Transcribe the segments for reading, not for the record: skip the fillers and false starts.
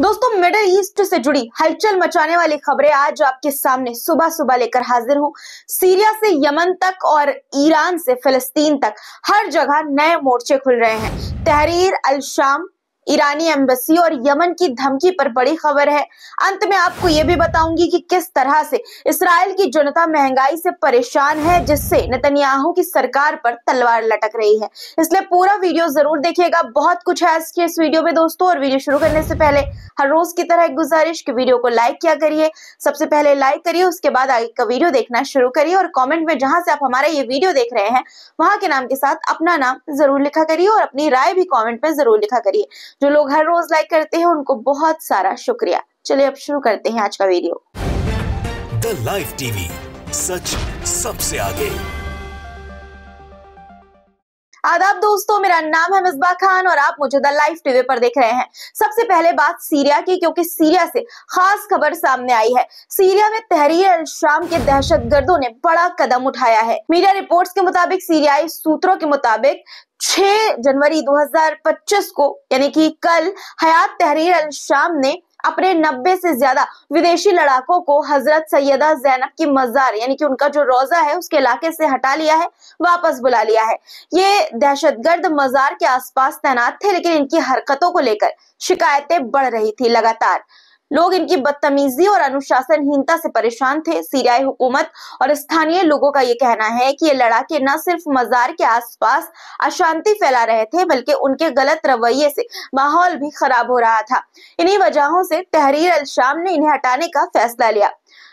दोस्तों, middle east से जुड़ी हलचल मचाने वाली खबरें आज आपके सामने सुबह सुबह लेकर हाजिर हूं। सीरिया से यमन तक और ईरान से फिलिस्तीन तक हर जगह नए मोर्चे खुल रहे हैं। तहरीर अल शाम, ईरानी एम्बेसी और यमन की धमकी पर बड़ी खबर है। अंत में आपको यह भी बताऊंगी कि किस तरह से इसराइल की जनता महंगाई से परेशान है, जिससे नेतन्याहू की सरकार पर तलवार लटक रही है। इसलिए पूरा वीडियो जरूर देखिएगा, बहुत कुछ है इस वीडियो में दोस्तों। और वीडियो शुरू करने से पहले हर रोज की तरह एक गुजारिश कि वीडियो को लाइक किया करिए। सबसे पहले लाइक करिए, उसके बाद आगे का वीडियो देखना शुरू करिए और कमेंट में जहां से आप हमारा ये वीडियो देख रहे हैं वहां के नाम के साथ अपना नाम जरूर लिखा करिए और अपनी राय भी कमेंट में जरूर लिखा करिए। जो लोग हर रोज लाइक करते हैं उनको बहुत सारा शुक्रिया। चलिए अब शुरू करते हैं आज का वीडियो। द लाइव टीवी, सच सबसे आगे। आदाब दोस्तों, मेरा नाम है मिसबा खान और आप मुझे द लाइव टीवी पर देख रहे हैं। सबसे पहले बात सीरिया की, क्योंकि सीरिया से खास खबर सामने आई है। सीरिया में तहरीर अल शाम के दहशतगर्दों ने बड़ा कदम उठाया है। मीडिया रिपोर्ट्स के मुताबिक, सीरियाई सूत्रों के मुताबिक 6 जनवरी 2025 को यानी कि कल हयात तहरीर अल शाम ने अपने 90 से ज्यादा विदेशी लड़ाकों को हजरत सैयदा ज़ैनब की मजार यानी कि उनका जो रोजा है उसके इलाके से हटा लिया है, वापस बुला लिया है। ये दहशतगर्द मजार के आसपास तैनात थे, लेकिन इनकी हरकतों को लेकर शिकायतें बढ़ रही थी लगातार। लोग इनकी बदतमीजी और अनुशासनहीनता से परेशान थे। सीरियाई हुकूमत और स्थानीय लोगों का ये कहना है कि ये लड़ाके न सिर्फ मजार के आसपास अशांति फैला रहे थे, बल्कि उनके गलत रवैये से माहौल भी खराब हो रहा था। इन्हीं वजहों से तहरीर अल शाम ने इन्हें हटाने का फैसला लिया।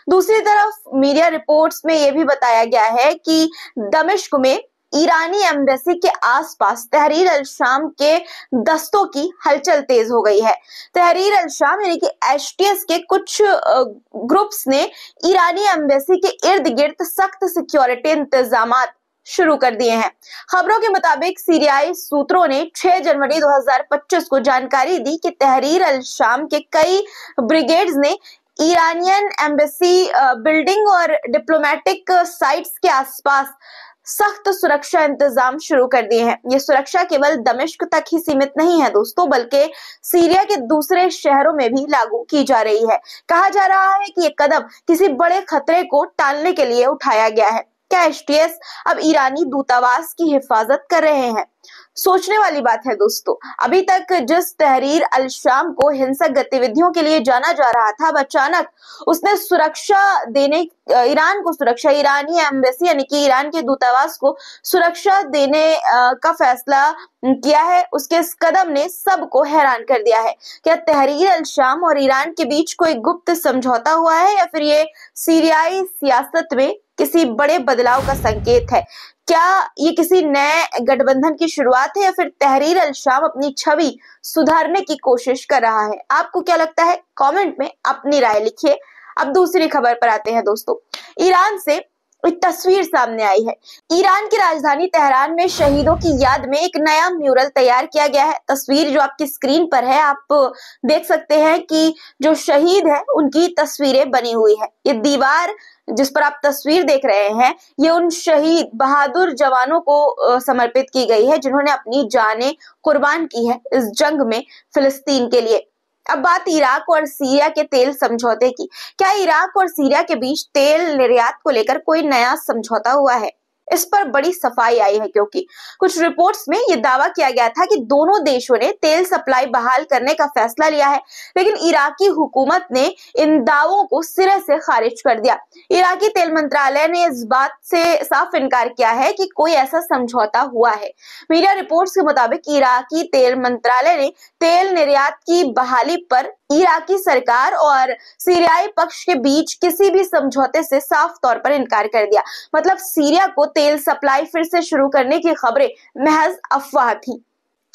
दूसरी तरफ मीडिया रिपोर्ट्स में यह भी बताया गया है कि दमिश्क में ईरानी एम्बेसी के आसपास तहरीर अल शाम के दस्तों की हलचल तेज हो गई है। तहरीर अल शाम यानी कि एचटीएस के कुछ ग्रुप्स ने ईरानी एम्बेसी के इर्द गिर्द सख्त सिक्योरिटी इंतजामात शुरू कर दिए हैं। खबरों के मुताबिक सीरियाई सूत्रों ने 6 जनवरी 2025 को जानकारी दी कि तहरीर अल शाम के कई ब्रिगेड्स ने ईरानियन एम्बेसी बिल्डिंग और डिप्लोमेटिक साइट्स के आसपास सख्त सुरक्षा इंतजाम शुरू कर दिए हैं। ये सुरक्षा केवल दमिश्क तक ही सीमित नहीं है दोस्तों, बल्कि सीरिया के दूसरे शहरों में भी लागू की जा रही है। कहा जा रहा है कि ये कदम किसी बड़े खतरे को टालने के लिए उठाया गया है। क्या एचटीएस अब ईरानी दूतावास की हिफाजत कर रहे हैं? सोचने वाली बात है दोस्तों। अभी तक जिस तहरीर अल शाम को हिंसक गतिविधियों के लिए जाना जा रहा था, अब अचानक उसने सुरक्षा देने ईरानी एम्बेसी यानी कि ईरान के दूतावास को सुरक्षा देने का फैसला किया है। उसके इस कदम ने सबको हैरान कर दिया है। क्या तहरीर अल शाम और ईरान के बीच कोई गुप्त समझौता हुआ है, या फिर ये सीरियाई सियासत में किसी बड़े बदलाव का संकेत है? क्या ये किसी नए गठबंधन की शुरुआत है, या फिर तहरीर अल शाम अपनी छवि सुधारने की कोशिश कर रहा है? आपको क्या लगता है? कमेंट में अपनी राय लिखिए। अब दूसरी खबर पर आते हैं दोस्तों। ईरान से एक तस्वीर सामने आई है। ईरान की राजधानी तेहरान में शहीदों की याद में एक नया म्यूरल तैयार किया गया है। तस्वीर जो आपकी स्क्रीन पर है, आप देख सकते हैं कि जो शहीद है उनकी तस्वीरें बनी हुई है। ये दीवार जिस पर आप तस्वीर देख रहे हैं, ये उन शहीद बहादुर जवानों को समर्पित की गई है जिन्होंने अपनी जानें कुर्बान की है इस जंग में फिलिस्तीन के लिए। अब बात इराक और सीरिया के तेल समझौते की। क्या इराक और सीरिया के बीच तेल निर्यात को लेकर कोई नया समझौता हुआ है? इस पर बड़ी सफाई आई है, क्योंकि कुछ रिपोर्ट्स में यह दावा किया गया था कि दोनों देशों ने तेल सप्लाई बहाल करने का फैसला लिया है, लेकिन इराकी हुकूमत ने इन दावों को सिरे से खारिज कर दिया। इराकी तेल मंत्रालय ने इस बात से साफ इनकार किया है कि कोई ऐसा समझौता हुआ है। मीडिया रिपोर्ट्स के मुताबिक इराकी तेल मंत्रालय ने तेल निर्यात की बहाली पर इराकी सरकार और सीरियाई पक्ष के बीच किसी भी समझौते से साफ तौर पर इनकार कर दिया। मतलब सीरिया को तेल सप्लाई फिर से शुरू करने की खबरें महज अफवाह थी।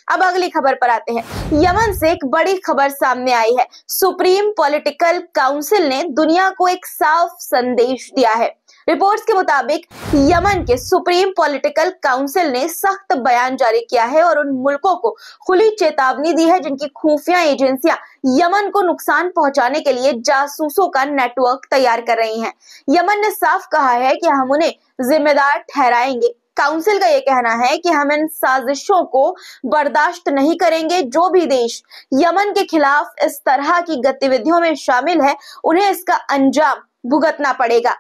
अब अगली खबर पर आते हैं। यमन से एक बड़ी खबर सामने आई है। सुप्रीम पॉलिटिकल काउंसिल ने दुनिया को एक साफ संदेश दिया है। रिपोर्ट्स के मुताबिक यमन के सुप्रीम पॉलिटिकल काउंसिल ने सख्त बयान जारी किया है और उन मुल्कों को खुली चेतावनी दी है जिनकी खुफिया एजेंसियां यमन को नुकसान पहुंचाने के लिए जासूसों का नेटवर्क तैयार कर रही हैं। यमन ने साफ कहा है कि हम उन्हें जिम्मेदार ठहराएंगे। काउंसिल का यह कहना है कि हम इन साजिशों को बर्दाश्त नहीं करेंगे। जो भी देश यमन के खिलाफ इस तरह की गतिविधियों में शामिल है उन्हें इसका अंजाम भुगतना पड़ेगा।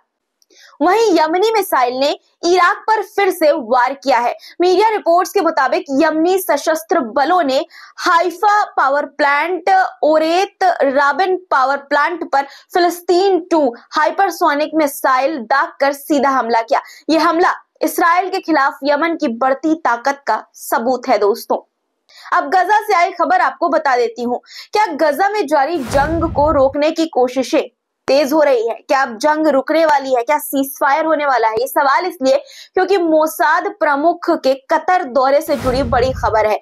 वहीं यमनी मिसाइल ने इराक पर फिर से वार किया है। मीडिया रिपोर्ट्स के मुताबिक यमनी सशस्त्र बलों ने Haifa power plant, Orot Rabin power plant पर फिलिस्तीन 2 हाइपरसोनिक मिसाइल दागकर सीधा हमला किया। यह हमला इसराइल के खिलाफ यमन की बढ़ती ताकत का सबूत है। दोस्तों, अब गजा से आई खबर आपको बता देती हूँ। क्या गजा में जारी जंग को रोकने की कोशिशें तेज हो रही है? क्या अब जंग रुकने वाली है? क्या सीजफायर होने वाला है? ये सवाल इसलिए क्योंकि मोसाद प्रमुख के कतर दौरे से जुड़ी बड़ी खबर है।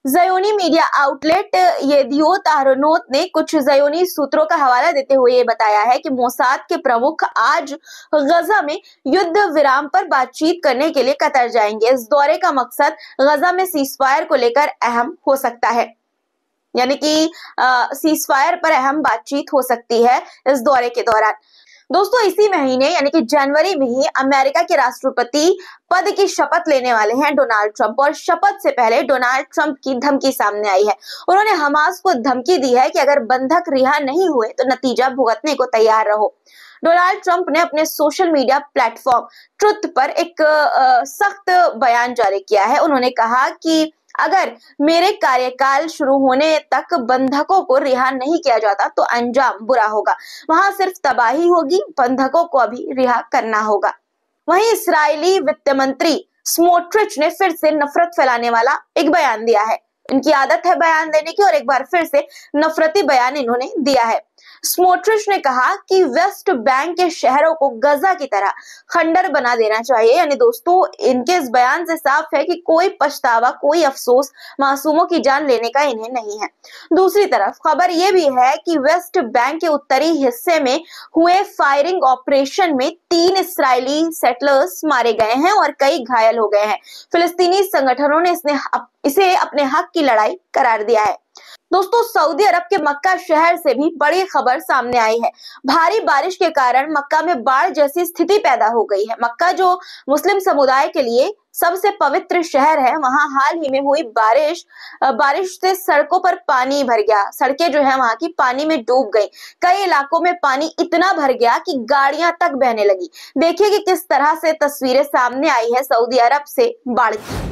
ज़योनी मीडिया आउटलेट येदियोत आहरोनोत ने कुछ ज़योनी सूत्रों का हवाला देते हुए ये बताया है कि मोसाद के प्रमुख आज गजा में युद्ध विराम पर बातचीत करने के लिए कतर जाएंगे। इस दौरे का मकसद गजा में सीजफायर को लेकर अहम हो सकता है, यानी कि सीजफायर पर अहम बातचीत हो सकती है इस दौरे के दौरान। दोस्तों, इसी महीने यानी कि जनवरी में ही अमेरिका के राष्ट्रपति पद की शपथ लेने वाले हैं डोनाल्ड ट्रंप, और शपथ से पहले डोनाल्ड ट्रंप की धमकी सामने आई है। उन्होंने हमास को धमकी दी है कि अगर बंधक रिहा नहीं हुए तो नतीजा भुगतने को तैयार रहो। डोनाल्ड ट्रंप ने अपने सोशल मीडिया प्लेटफॉर्म ट्रुथ पर एक सख्त बयान जारी किया है। उन्होंने कहा कि अगर मेरे कार्यकाल शुरू होने तक बंधकों को रिहा नहीं किया जाता तो अंजाम बुरा होगा। वहां सिर्फ तबाही होगी, बंधकों को अभी रिहा करना होगा। वहीं इस्राएली वित्त मंत्री स्मोट्रिच ने फिर से नफरत फैलाने वाला एक बयान दिया है। इनकी आदत है बयान देने की, और एक बार फिर से नफरती बयान इन्होंने दिया है। स्मोट्रिच ने कहा कि वेस्ट बैंक के शहरों को गजा की तरह खंडर बना देना चाहिए। यानी दोस्तों, इनके इस बयान से साफ है कि कोई पछतावा, कोई अफसोस मासूमों की जान लेने का इन्हें नहीं है। दूसरी तरफ खबर यह भी है कि वेस्ट बैंक के उत्तरी हिस्से में हुए फायरिंग ऑपरेशन में 3 इस्राएली सेटलर्स मारे गए हैं और कई घायल हो गए हैं। फिलिस्तीनी संगठनों ने इसे अपने हक की लड़ाई करार दिया है। दोस्तों, सऊदी अरब के मक्का शहर से भी बड़ी खबर सामने आई है। भारी बारिश के कारण मक्का में बाढ़ जैसी स्थिति पैदा हो गई है। मक्का जो मुस्लिम समुदाय के लिए सबसे पवित्र शहर है, वहां हाल ही में हुई बारिश से सड़कों पर पानी भर गया। सड़कें जो है वहां की पानी में डूब गई। कई इलाकों में पानी इतना भर गया कि गाड़ियां तक बहने लगी। देखिए कि किस तरह से तस्वीरें सामने आई है सऊदी अरब से बाढ़ की।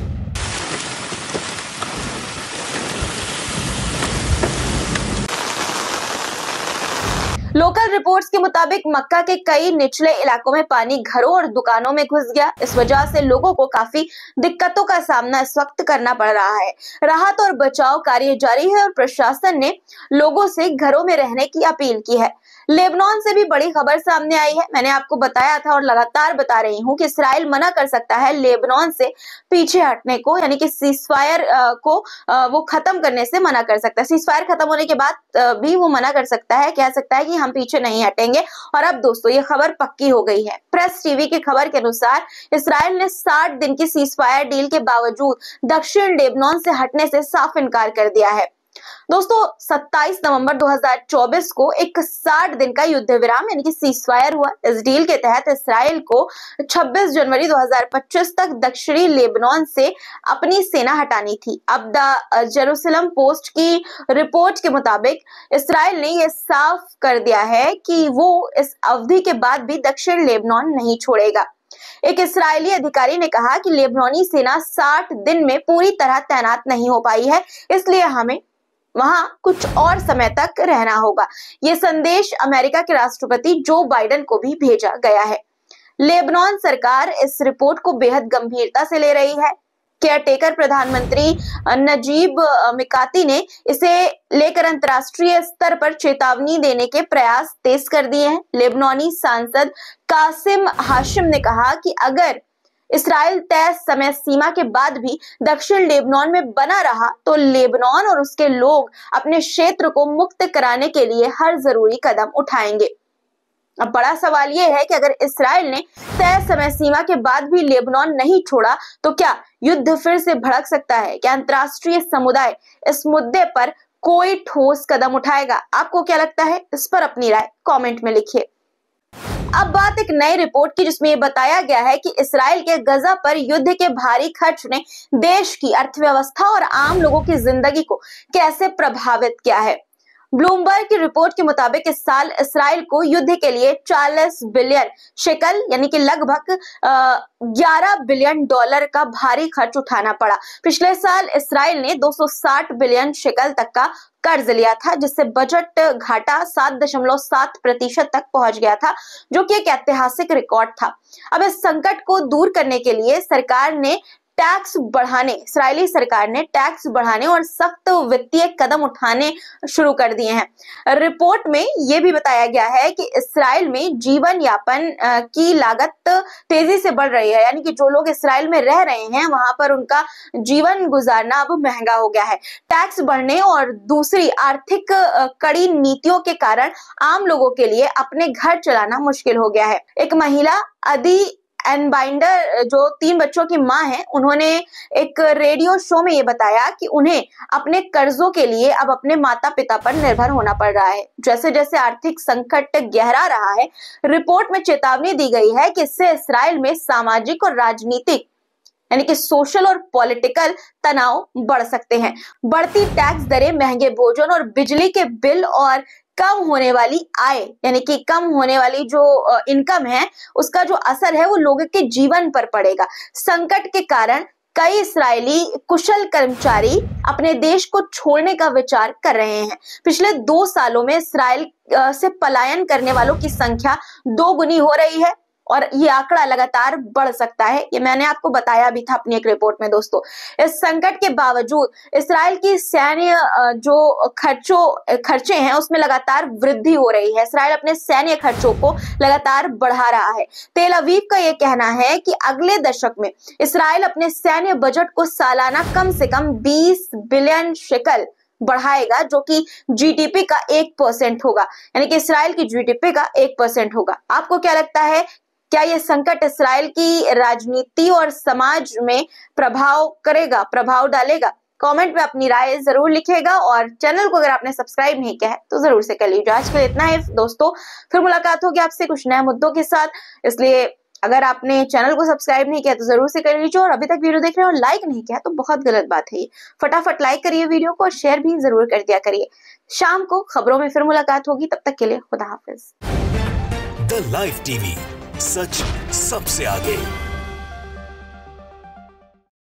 लोकल रिपोर्ट्स के मुताबिक मक्का के कई निचले इलाकों में पानी घरों और दुकानों में घुस गया। इस वजह से लोगों को काफी दिक्कतों का सामना इस वक्त करना पड़ रहा है। राहत और बचाव कार्य जारी है और प्रशासन ने लोगों से घरों में रहने की अपील की है। लेबनान से भी बड़ी खबर सामने आई है। मैंने आपको बताया था और लगातार बता रही हूँ कि इसराइल मना कर सकता है लेबनान से पीछे हटने को, यानी कि सीजफायर को वो खत्म करने से मना कर सकता है। सीजफायर खत्म होने के बाद भी वो मना कर सकता है, कह सकता है कि हम पीछे नहीं हटेंगे। और अब दोस्तों, ये खबर पक्की हो गई है। प्रेस टीवी की खबर के अनुसार इसराइल ने 60 दिन की सीजफायर डील के बावजूद दक्षिण लेबनान से हटने से साफ इनकार कर दिया है। दोस्तों, 27 नवंबर 2024 को एक 60 दिन का युद्ध विराम यानी कि सीजफायर हुआ। इस डील के तहत इसराइल को 26 जनवरी 2025 तक दक्षिणी लेबनान से अपनी सेना हटानी थी। अब द जेरूसलम पोस्ट की रिपोर्ट के मुताबिक इसराइल ने यह साफ कर दिया है कि वो इस अवधि के बाद भी दक्षिण लेबनान नहीं छोड़ेगा। एक इस्राएली अधिकारी ने कहा कि लेबनानी सेना 60 दिन में पूरी तरह तैनात नहीं हो पाई है, इसलिए हमें वहां कुछ और समय तक रहना होगा। यह संदेश अमेरिका के राष्ट्रपति जो बाइडेन को भी भेजा गया है। लेबनान सरकार इस रिपोर्ट को बेहद गंभीरता से ले रही है। केयरटेकर प्रधानमंत्री नजीब मिकाती ने इसे लेकर अंतर्राष्ट्रीय स्तर पर चेतावनी देने के प्रयास तेज कर दिए हैं। लेबनानी सांसद कासिम हाशिम ने कहा कि अगर इसराइल तय समय सीमा के बाद भी दक्षिण लेबनान में बना रहा तो लेबनान और उसके लोग अपने क्षेत्र को मुक्त कराने के लिए हर जरूरी कदम उठाएंगे। अब बड़ा सवाल यह है कि अगर इस्राइल ने तय समय सीमा के बाद भी लेबनान नहीं छोड़ा तो क्या युद्ध फिर से भड़क सकता है? क्या अंतर्राष्ट्रीय समुदाय इस मुद्दे पर कोई ठोस कदम उठाएगा? आपको क्या लगता है? इस पर अपनी राय कमेंट में लिखिए। अब बात एक नई रिपोर्ट की, जिसमें यह बताया गया है कि इस्राइल के गजा पर युद्ध के भारी खर्च ने देश की अर्थव्यवस्था और आम लोगों की जिंदगी को कैसे प्रभावित किया है। ब्लूमबर्ग की रिपोर्ट के मुताबिक इस साल इस्राइल को युद्ध के लिए 40 बिलियन शेकल यानी कि लगभग 11 बिलियन डॉलर का भारी खर्च उठाना पड़ा। पिछले साल इस्राइल ने 260 बिलियन शेकल तक का कर्ज लिया था, जिससे बजट घाटा 7.7% तक पहुंच गया था, जो कि एक ऐतिहासिक रिकॉर्ड था। अब इस संकट को दूर करने के लिए इस्राइली सरकार ने टैक्स बढ़ाने और सख्त वित्तीय कदम उठाने शुरू कर दिए हैं। रिपोर्ट में यह भी बताया गया है कि इस्राइल में जीवन यापन की लागत तेजी से बढ़ रही है, यानी कि जो लोग इस्राइल में रह रहे हैं वहां पर उनका जीवन गुजारना अब महंगा हो गया है। टैक्स बढ़ने और दूसरी आर्थिक कड़ी नीतियों के कारण आम लोगों के लिए अपने घर चलाना मुश्किल हो गया है। एक महिला अदी एनबाइंडर जो 3 बच्चों की मां है, उन्होंने एक रेडियो शो में ये बताया कि उन्हें अपने कर्जों के लिए अब अपने माता पिता पर निर्भर होना पड़ रहा है। जैसे जैसे आर्थिक संकट गहरा रहा है, रिपोर्ट में चेतावनी दी गई है कि इससे इस्राइल में सामाजिक और राजनीतिक यानी कि सोशल और पॉलिटिकल तनाव बढ़ सकते हैं। बढ़ती टैक्स दरें, महंगे भोजन और बिजली के बिल और कम होने वाली आय यानी कि कम होने वाली जो इनकम है, उसका जो असर है वो लोगों के जीवन पर पड़ेगा। संकट के कारण कई इस्राएली कुशल कर्मचारी अपने देश को छोड़ने का विचार कर रहे हैं। पिछले 2 सालों में इस्राइल से पलायन करने वालों की संख्या 2 गुनी हो रही है और ये आंकड़ा लगातार बढ़ सकता है। ये मैंने आपको बताया भी था अपनी एक रिपोर्ट में। दोस्तों, इस संकट के बावजूद इस्राइल की सैन्य जो खर्चे हैं उसमें लगातार वृद्धि हो रही है। इस्राइल अपने सैन्य खर्चों को लगातार बढ़ा रहा है। तेल अवीव का यह कहना है कि अगले दशक में इस्राइल अपने सैन्य बजट को सालाना कम से कम 20 बिलियन शेकल बढ़ाएगा, जो कि जीडीपी का 1% होगा, यानी कि इस्राइल की जीडीपी का 1% होगा। आपको क्या लगता है? क्या यह संकट इस्राइल की राजनीति और समाज में प्रभाव डालेगा? कमेंट में अपनी राय जरूर लिखिएगा और चैनल को अगर आपने सब्सक्राइब नहीं किया है तो जरूर से कर लीजिए। आज के लिए इतना ही दोस्तों, फिर मुलाकात होगी आपसे कुछ नए मुद्दों के साथ, इसलिए अगर आपने चैनल को सब्सक्राइब नहीं किया तो जरूर से कर लीजिए। और अभी तक वीडियो देख रहे हो और लाइक नहीं किया तो बहुत गलत बात है। फटाफट लाइक करिए वीडियो को, शेयर भी जरूर कर दिया करिए। शाम को खबरों में फिर मुलाकात होगी, तब तक के लिए खुदा हाफिज। द लाइव टीवी, सच सबसे आगे।